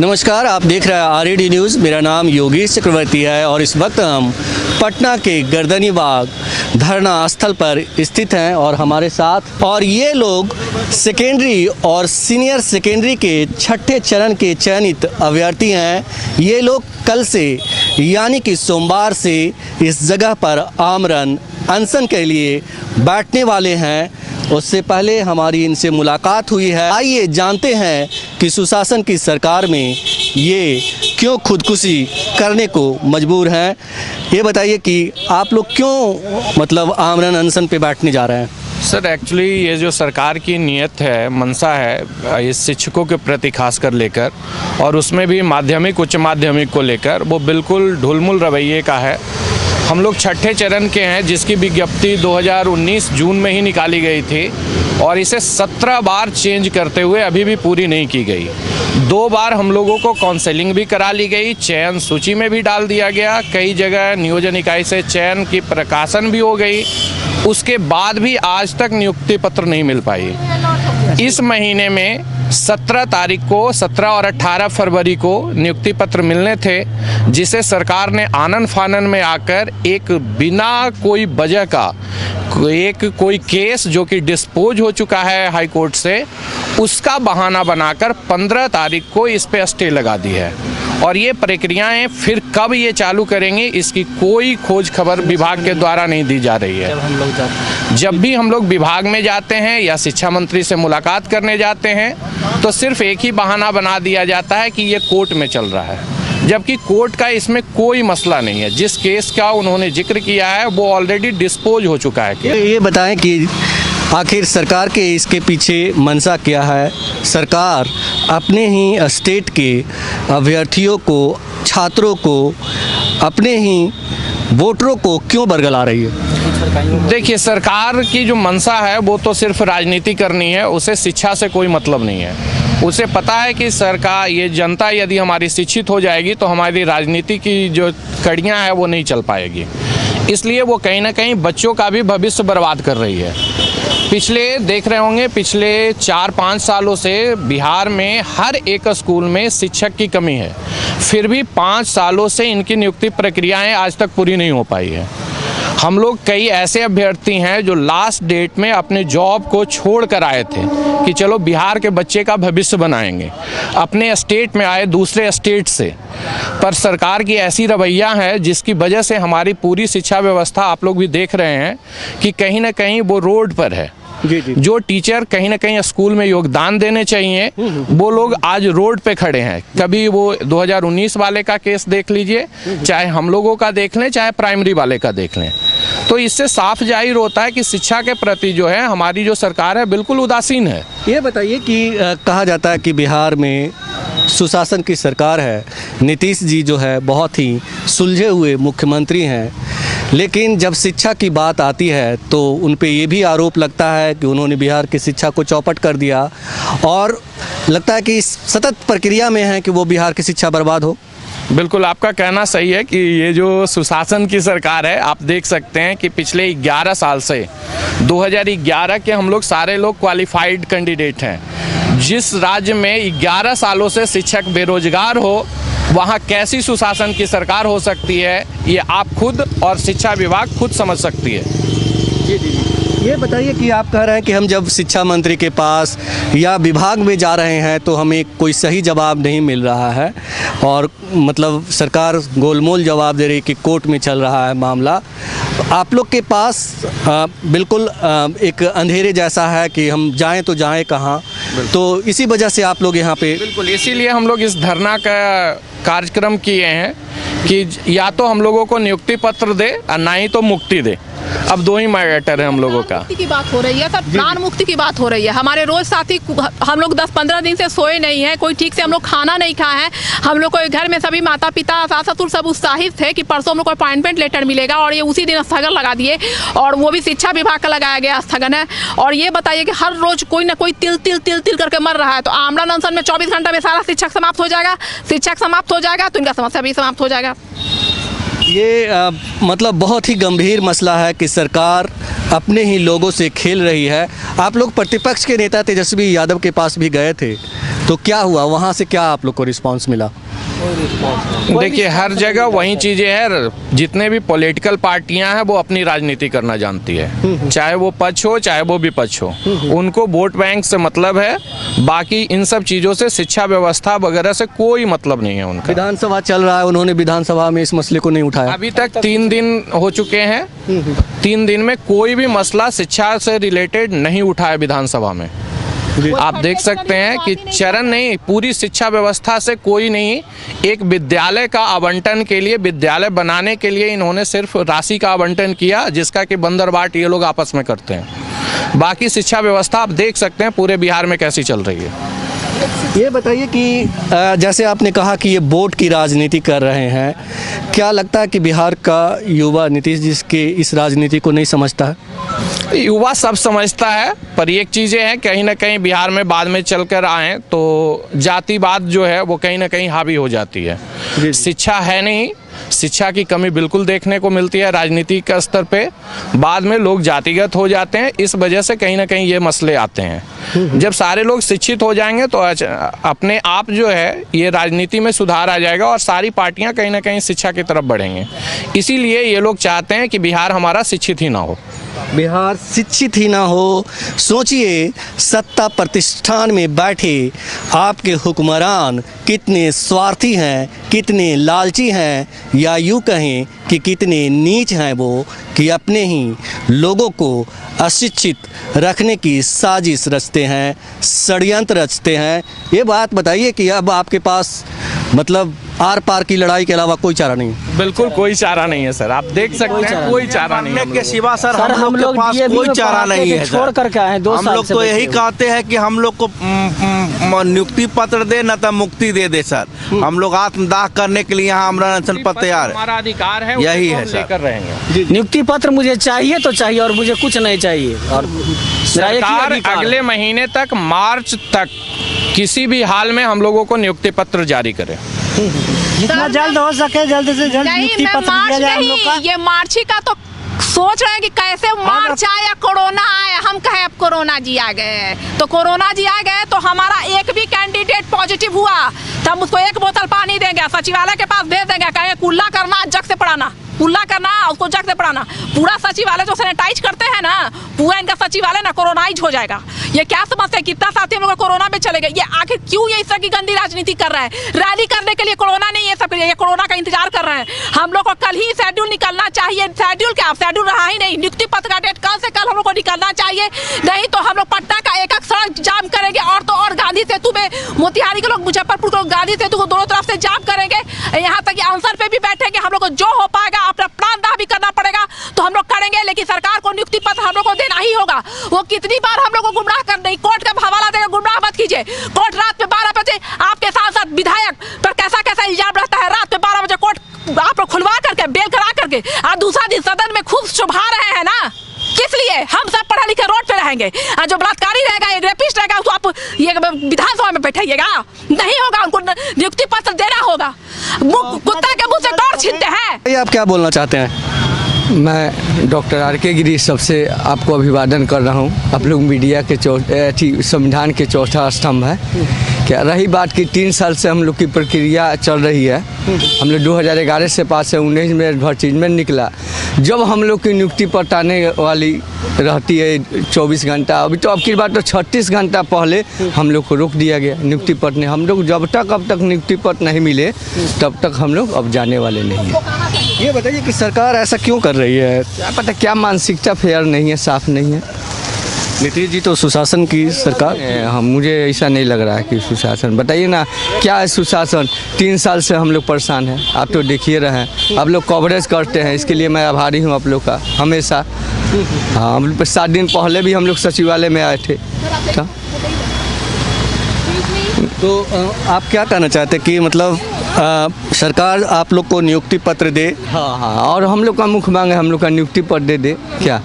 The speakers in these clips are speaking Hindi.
नमस्कार, आप देख रहे हैं आरएडी न्यूज़। मेरा नाम योगेश चक्रवर्ती है और इस वक्त हम पटना के गर्दनीबाग धरना स्थल पर स्थित हैं और हमारे साथ और ये लोग सेकेंडरी और सीनियर सेकेंडरी के छठे चरण के चयनित अभ्यर्थी हैं। ये लोग कल से यानी कि सोमवार से इस जगह पर आमरण अनशन के लिए बैठने वाले हैं। उससे पहले हमारी इनसे मुलाकात हुई है। आइए जानते हैं कि सुशासन की सरकार में ये क्यों खुदकुशी करने को मजबूर हैं। ये बताइए कि आप लोग क्यों आमरण अनशन पे बैठने जा रहे हैं। सर, एक्चुअली ये जो सरकार की नीयत है, मंशा है इस शिक्षकों के प्रति खासकर लेकर, और उसमें भी माध्यमिक उच्च माध्यमिक को लेकर, वो बिल्कुल ढुलमुल रवैये का है। हम लोग छठे चरण के हैं जिसकी विज्ञप्ति 2019 जून में ही निकाली गई थी और इसे 17 बार चेंज करते हुए अभी भी पूरी नहीं की गई। 2 बार हम लोगों को काउंसलिंग भी करा ली गई, चयन सूची में भी डाल दिया गया, कई जगह नियोजन इकाई से चयन की प्रकाशन भी हो गई। उसके बाद भी आज तक नियुक्ति पत्र नहीं मिल पाई। इस महीने में 17 तारीख को, 17 और 18 फरवरी को नियुक्ति पत्र मिलने थे, जिसे सरकार ने आनन फानन में आकर एक बिना कोई वजह का कोई केस जो कि डिस्पोज हो चुका है हाई कोर्ट से, उसका बहाना बनाकर 15 तारीख को इस पे स्टे लगा दी है। और ये प्रक्रियाएं फिर कब ये चालू करेंगे, इसकी कोई खोज खबर विभाग के द्वारा नहीं दी जा रही है। जब भी हम लोग विभाग में जाते हैं या शिक्षा मंत्री से मुलाकात करने जाते हैं तो सिर्फ एक ही बहाना बना दिया जाता है कि ये कोर्ट में चल रहा है, जबकि कोर्ट का इसमें कोई मसला नहीं है। जिस केस का उन्होंने जिक्र किया है वो ऑलरेडी डिस्पोज हो चुका है। ये बताएं कि आखिर सरकार के इसके पीछे मंशा क्या है। सरकार अपने ही स्टेट के अभ्यर्थियों को, छात्रों को, अपने ही वोटरों को क्यों बरगला रही है। देखिए, सरकार की जो मंशा है वो तो सिर्फ राजनीति करनी है, उसे शिक्षा से कोई मतलब नहीं है। उसे पता है कि सरकार, ये जनता यदि हमारी शिक्षित हो जाएगी तो हमारी राजनीति की जो कड़ियाँ हैं वो नहीं चल पाएगी। इसलिए वो कहीं ना कहीं बच्चों का भी भविष्य बर्बाद कर रही है। देख रहे होंगे पिछले 4-5 सालों से बिहार में हर एक स्कूल में शिक्षक की कमी है, फिर भी 5 सालों से इनकी नियुक्ति प्रक्रियाएं आज तक पूरी नहीं हो पाई है। हम लोग कई ऐसे अभ्यर्थी हैं जो लास्ट डेट में अपने जॉब को छोड़ कर आए थे कि चलो बिहार के बच्चे का भविष्य बनाएंगे, अपने स्टेट में आए दूसरे स्टेट से, पर सरकार की ऐसी रवैया है जिसकी वजह से हमारी पूरी शिक्षा व्यवस्था, आप लोग भी देख रहे हैं कि कहीं ना कहीं वो रोड पर है। जी। जो टीचर कहीं ना कहीं स्कूल में योगदान देने चाहिए वो लोग आज रोड पे खड़े हैं। कभी वो 2019 वाले का केस देख लीजिए, चाहे हम लोगों का देख लें, चाहे प्राइमरी वाले का देख लें, तो इससे साफ जाहिर होता है कि शिक्षा के प्रति जो है हमारी जो सरकार है बिल्कुल उदासीन है। ये बताइए कि कहा जाता है कि बिहार में सुशासन की सरकार है, नीतीश जी जो है बहुत ही सुलझे हुए मुख्यमंत्री हैं, लेकिन जब शिक्षा की बात आती है तो उन पे ये भी आरोप लगता है कि उन्होंने बिहार की शिक्षा को चौपट कर दिया और लगता है कि इस सतत प्रक्रिया में है कि वो बिहार की शिक्षा बर्बाद हो। बिल्कुल, आपका कहना सही है कि ये जो सुशासन की सरकार है, आप देख सकते हैं कि पिछले 11 साल से 2011 के हम लोग सारे लोग क्वालिफाइड कैंडिडेट हैं। जिस राज्य में 11 सालों से शिक्षक बेरोजगार हो, वहाँ कैसी सुशासन की सरकार हो सकती है, ये आप खुद और शिक्षा विभाग खुद समझ सकती है। जी। ये बताइए कि आप कह रहे हैं कि हम जब शिक्षा मंत्री के पास या विभाग में जा रहे हैं तो हमें कोई सही जवाब नहीं मिल रहा है और सरकार गोलमोल जवाब दे रही है कि कोर्ट में चल रहा है मामला। आप लोग के पास बिल्कुल एक अंधेरे जैसा है कि हम जाएं तो जाएं कहाँ, तो इसी वजह से आप लोग यहाँ पे बिल्कुल इसीलिए हम लोग इस धरना का कार्यक्रम किए हैं कि या तो हम लोगों को नियुक्ति पत्र दे और ना ही तो मुक्ति दे। अब 2 ही मैटर है हम लोगों का। मुक्ति की बात हो रही है सर, प्राण मुक्ति की बात हो रही है। हमारे रोज साथी हम लोग 10-15 दिन से सोए नहीं हैं, कोई ठीक से हम लोग खाना नहीं खाए हैं। हम लोग को घर में सभी माता पिता, सास ससुर सब उत्साहित थे कि परसों हम लोग को अपॉइंटमेंट लेटर मिलेगा और ये उसी दिन स्थगन लगा दिए और वो भी शिक्षा विभाग का लगाया गया स्थगन है। और ये बताइए कि हर रोज कोई ना कोई तिल करके मर रहा है, तो आमरण अनशन में 24 घंटा में सारा शिक्षक समाप्त हो जाएगा। शिक्षक समाप्त हो जाएगा तो इनका समस्या भी समाप्त हो जाएगा। ये बहुत ही गंभीर मसला है कि सरकार अपने ही लोगों से खेल रही है। आप लोग प्रतिपक्ष के नेता तेजस्वी यादव के पास भी गए थे तो क्या हुआ वहाँ से, क्या आप लोग को रिस्पांस मिला? देखिए, हर जगह वही चीज़ें हैं। जितने भी पॉलिटिकल पार्टियां हैं वो अपनी राजनीति करना जानती है, चाहे वो पक्ष हो चाहे वो विपक्ष हो। उनको वोट बैंक से मतलब है, बाकी इन सब चीज़ों से, शिक्षा व्यवस्था वगैरह से कोई मतलब नहीं है उनका। विधानसभा चल रहा है, उन्होंने विधानसभा में इस मसले को नहीं उठाया। अभी तक 3 दिन हो चुके हैं, 3 दिन में कोई भी मसला शिक्षा से रिलेटेड नहीं उठाया विधानसभा में। आप देख सकते हैं कि चरण नहीं, पूरी शिक्षा व्यवस्था से कोई नहीं। एक विद्यालय का आवंटन के लिए, विद्यालय बनाने के लिए इन्होंने सिर्फ राशि का आवंटन किया, जिसका कि बंदरबाट ये लोग आपस में करते हैं। बाकी शिक्षा व्यवस्था आप देख सकते हैं पूरे बिहार में कैसी चल रही है। ये बताइए कि जैसे आपने कहा कि ये वोट की राजनीति कर रहे हैं, क्या लगता है कि बिहार का युवा नीतीश जी की इस राजनीति को नहीं समझता है? युवा सब समझता है, पर एक चीज़ें हैं, कहीं ना कहीं बिहार में बाद में चलकर आए तो जातिवाद जो है वो कहीं ना कहीं हावी हो जाती है। शिक्षा है नहीं, शिक्षा की कमी बिल्कुल देखने को मिलती है राजनीति के स्तर पे। बाद में लोग जातिगत हो जाते हैं, इस वजह से कहीं ना कहीं ये मसले आते हैं। जब सारे लोग शिक्षित हो जाएंगे तो अपने आप जो है ये राजनीति में सुधार आ जाएगा और सारी पार्टियां कहीं ना कहीं शिक्षा की तरफ बढ़ेंगे। इसीलिए ये लोग चाहते हैं कि बिहार हमारा शिक्षित ही ना हो। बिहार शिक्षित ही ना हो। सोचिए, सत्ता प्रतिष्ठान में बैठे आपके हुक्मरान कितने स्वार्थी हैं, कितने लालची हैं, या यूँ कहें कि कितने नीच हैं वो, कि अपने ही लोगों को अशिक्षित रखने की साजिश रचते हैं, षड्यंत्र रचते हैं। ये बात बताइए कि अब आपके पास मतलब आर पार की लड़ाई के अलावा कोई चारा नहीं? बिल्कुल कोई चारा नहीं है सर, आप देख सकते हैं कोई चारा नहीं है के सिवा सर हम लोग के पास कोई चारा नहीं है। छोड़ करके आए हैं 2 साल से। हम लोग तो यही कहते हैं कि हम लोग को नियुक्ति पत्र दे, न तो मुक्ति दे दे सर। हम लोग आत्मदाह करने के लिए यहाँ अमरनाथन पर तैयार है, हमारा अधिकार है, यही है सर। लेकर रहेंगे। नियुक्ति पत्र मुझे चाहिए तो चाहिए और मुझे कुछ नहीं चाहिए। और सरकार अगले महीने तक, मार्च तक किसी भी हाल में हम लोगों को नियुक्ति पत्र जारी करे। जितना जल्द हो सके जल्द से जल्द नियुक्ति पत्र दिया जाए हम लोग का। ये मार्च ही का तो सोच रहे हैं कि कैसे मार्च आए या कोरोना आए। हम कहे अब कोरोना जी आ गए, तो कोरोना जी आ गए तो हमारा एक भी कैंडिडेट पॉजिटिव हुआ तो हम उसको 1 बोतल पानी देंगे, सचिवालय के पास भेज देंगे, कहेंगे कुल्ला करना, जग से पढ़ाना, कुल्ला करना, उसको जग से पढ़ाना। पूरा सचिवालय जो सैनिटाइज करते हैं ना, पूरा इनका सचिवालय ना कोरोनाइज हो जाएगा। ये क्या समझते हैं, कितना साथी हम लोग कोरोना में चले गए। ये आखिर क्यों ये इस तरह की गंदी राजनीति कर रहा है? रैली करने के लिए कोरोना नहीं है, सब ये कोरोना का इंतजार कर रहे हैं। हम लोग को कल ही शेड्यूल निकलना चाहिए। शेड्यूल क्या, शेड्यूल रहा ही नहीं। नियुक्ति पत्र का डेट कल से कल हम लोग को निकलना चाहिए, नहीं तो हम लोग पटना का एक सड़क जाम करेंगे, और तो और गांधी सेतु में, मोतिहारी के लोग, मुजफ्फरपुर के लोग गांधी सेतु को दोनों तरफ से जाम करेंगे। यहाँ तक कि आंसर पे भी बैठेंगे। हम लोग को जो हो पाएगा अपना प्राणदाह भी करना पड़ेगा तो हम लोग करेंगे, लेकिन सरकार को नियुक्ति पत्र हम लोग को देना ही होगा। वो कितनी बार हम लोग को गुमराह कर दें, कोर्ट का हवाला देकर गुमराह मत कीजिए। कोर्ट रात में 12 बजे आपके सांसद विधायक पर कैसा कैसा इल्जाम रहता है, रात में 12 बजे कोर्ट आप लोग खुलवा करके, बेल करा करके, और दूसरा दिन सदन में खूब शुभा रहे हैं ना। किस लिए? हम सब पढ़े लिखे रोड पे रहेंगे, जो बलात्कारी रहेगा, रेपिस्ट रहेगा, उसको आप ये विधानसभा में बैठाइएगा? नहीं होगा, उनको नियुक्ति पत्र देना होगा। कुत्ता के मुंह से दौड़ छीनते हैं। आप क्या बोलना चाहते हैं? मैं डॉक्टर आर.के. गिरी सबसे आपको अभिवादन कर रहा हूँ। आप लोग मीडिया के संविधान के चौथा स्तंभ है। क्या रही बात कि 3 साल से हम लोग की प्रक्रिया चल रही है। हम लोग 2011 से पास है, 19 में एडवर्टीजमेंट निकला। जब हम लोग की नियुक्ति पत्र आने वाली रहती है 24 घंटा, अभी तो अब की बात तो 36 घंटा पहले हम लोग को रोक दिया गया नियुक्ति पत्र ने। हम लोग जब तक अब तक नियुक्ति पत्र नहीं मिले तब तक हम लोग अब जाने वाले नहीं हैं। ये बताइए कि सरकार ऐसा क्यों कर रही है? क्या पता क्या मानसिकता फेयर नहीं है, साफ नहीं है। नीतीश जी तो सुशासन की सरकार। हम मुझे ऐसा नहीं लग रहा है कि सुशासन। बताइए ना क्या है सुशासन? 3 साल से हम लोग परेशान हैं, आप तो देखिए रहे हैं। आप लोग कवरेज करते हैं, इसके लिए मैं आभारी हूँ आप लोग का हमेशा। हाँ, हम लोग 7 दिन पहले भी हम लोग सचिवालय में आए थे। तो आप क्या कहना चाहते हैं कि मतलब सरकार आप लोग को नियुक्ति पत्र दे? हाँ हाँ, और हम लोग का मुख्य मांग है हम लोग का नियुक्ति पत्र दे दे क्या।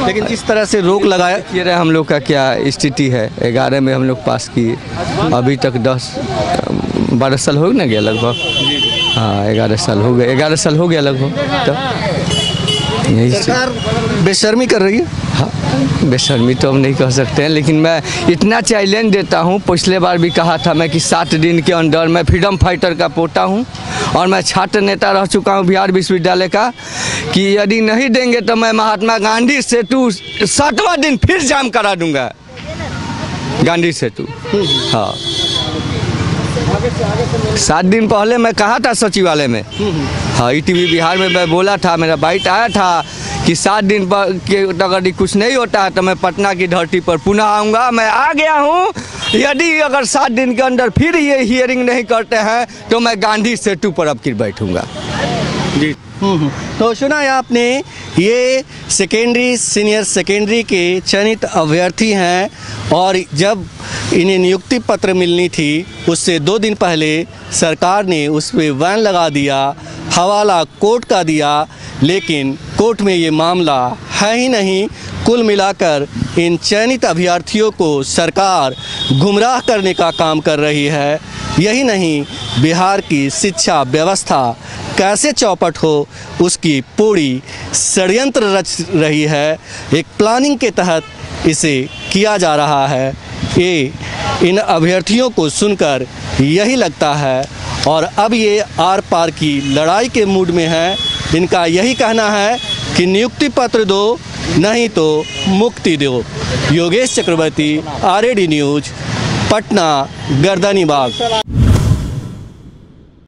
लेकिन जिस तरह से रोक लगाया ये रहे हम लोग का क्या स्थिति है। 11 में हम लोग पास किए, अभी तक 10-12 साल हो ना गया लगभग। हाँ 11 साल हो गए, 11 साल हो गया लगभग। तो यही सरकार बेशर्मी कर रही है। हाँ, बेशर्मी तो हम नहीं कह सकते हैं, लेकिन मैं इतना चैलेंज देता हूँ, पिछले बार भी कहा था मैं कि 7 दिन के अंदर मैं फ्रीडम फाइटर का पोता हूँ और मैं छात्र नेता रह चुका हूँ बिहार विश्वविद्यालय का, कि यदि नहीं देंगे तो मैं महात्मा गांधी सेतु 7वां दिन फिर जाम करा दूंगा, गांधी सेतु। हाँ, 7 दिन पहले मैं कहा था सचिवालय में, हाँ ईटीवी बिहार में मैं बोला था, मेरा बाइट आया था कि 7 दिन पर के अगर कुछ नहीं होता है तो मैं पटना की धरती पर पुनः आऊँगा। मैं आ गया हूँ, यदि अगर 7 दिन के अंदर फिर ये हियरिंग नहीं करते हैं तो मैं गांधी सेतु पर अब फिर बैठूँगा जी। तो सुना है आपने, ये सेकेंडरी सीनियर सेकेंडरी के चयनित अभ्यर्थी हैं और जब इन्हें नियुक्ति पत्र मिलनी थी उससे 2 दिन पहले सरकार ने उस पर बैन लगा दिया, हवाला कोर्ट का दिया, लेकिन कोर्ट में ये मामला है ही नहीं। कुल मिलाकर इन चयनित अभ्यर्थियों को सरकार गुमराह करने का काम कर रही है। यही नहीं, बिहार की शिक्षा व्यवस्था कैसे चौपट हो उसकी पूरी षड्यंत्र रच रही है। एक प्लानिंग के तहत इसे किया जा रहा है। ये इन अभ्यर्थियों को सुनकर यही लगता है और अब ये आर पार की लड़ाई के मूड में है। इनका यही कहना है कि नियुक्ति पत्र दो, नहीं तो मुक्ति दो। योगेश चक्रवर्ती, RAD न्यूज़, पटना, गर्दनीबाग।